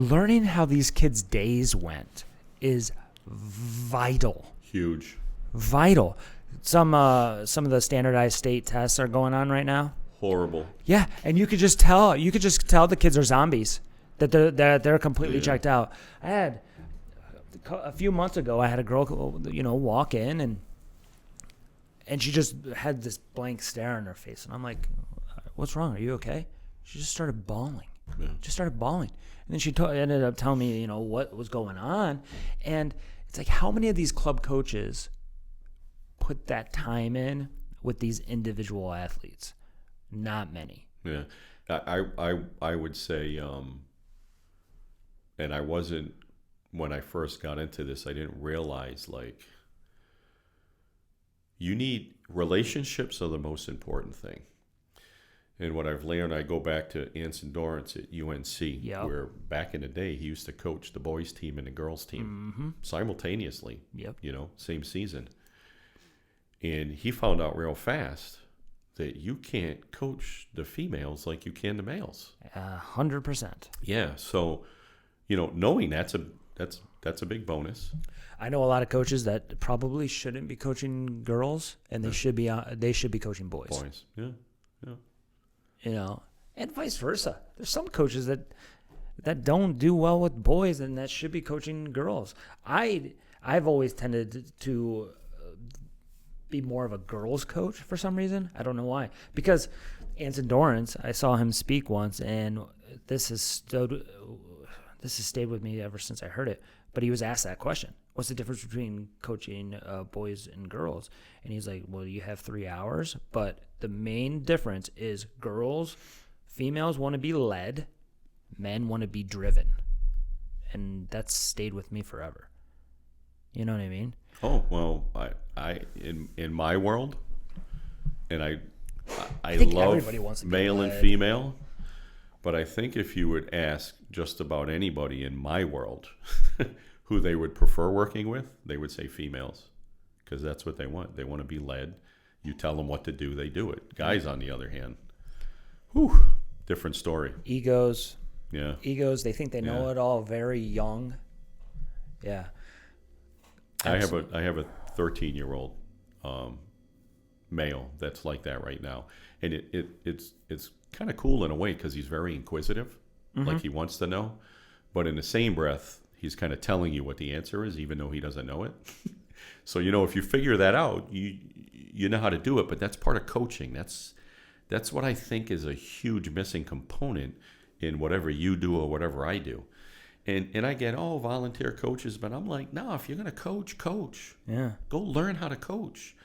Learning how these kids' days went is vital. Huge. Vital. Some of the standardized state tests are going on right now. Horrible. Yeah, and you could just tell the kids are zombies. That they're completely checked out. I had a few months ago, I had a girl, walk in and she just had this blank stare on her face, and I'm like, "What's wrong? Are you okay?" She just started bawling. And then she ended up telling me, what was going on. And it's like, how many of these club coaches put that time in with these individual athletes? Not many. Yeah, I would say, and I wasn't, when I first got into this, I didn't realize, like, relationships are the most important thing. And what I've learned, I go back to Anson Dorrance at UNC, where back in the day, he used to coach the boys team and the girls team simultaneously, same season. And he found out real fast that you can't coach the females like you can the males. 100%. Yeah. So, knowing that's a big bonus. I know a lot of coaches that probably shouldn't be coaching girls, and they should be coaching boys. Boys. Yeah. And vice versa. There's some coaches that don't do well with boys and that should be coaching girls. I've always tended to be more of a girls coach for some reason. I don't know why. Because Anson Dorrance, I saw him speak once, and this has stayed with me ever since I heard it. But he was asked that question: "What's the difference between coaching boys and girls?" And he's like, "Well, you have 3 hours, but the main difference is females want to be led, men want to be driven." And that's stayed with me forever. You know what I mean? Oh, well, I in my world, and I love male and female, but I think if you would ask just about anybody in my world who they would prefer working with, they would say females, because that's what they want. They want to be led. You tell them what to do, they do it. Guys, on the other hand, different story. Egos. Yeah. Egos. They think they know it all very young. Yeah. Absolutely. I have a 13-year-old male that's like that right now, and it's kind of cool in a way because he's very inquisitive, like he wants to know, but in the same breath, he's kind of telling you what the answer is, even though he doesn't know it. So if you figure that out, you know how to do it. But that's part of coaching. That's what I think is a huge missing component in whatever you do or whatever I do. And I get, volunteer coaches, but I'm like, no, if you're going to coach. Yeah. Go learn how to coach.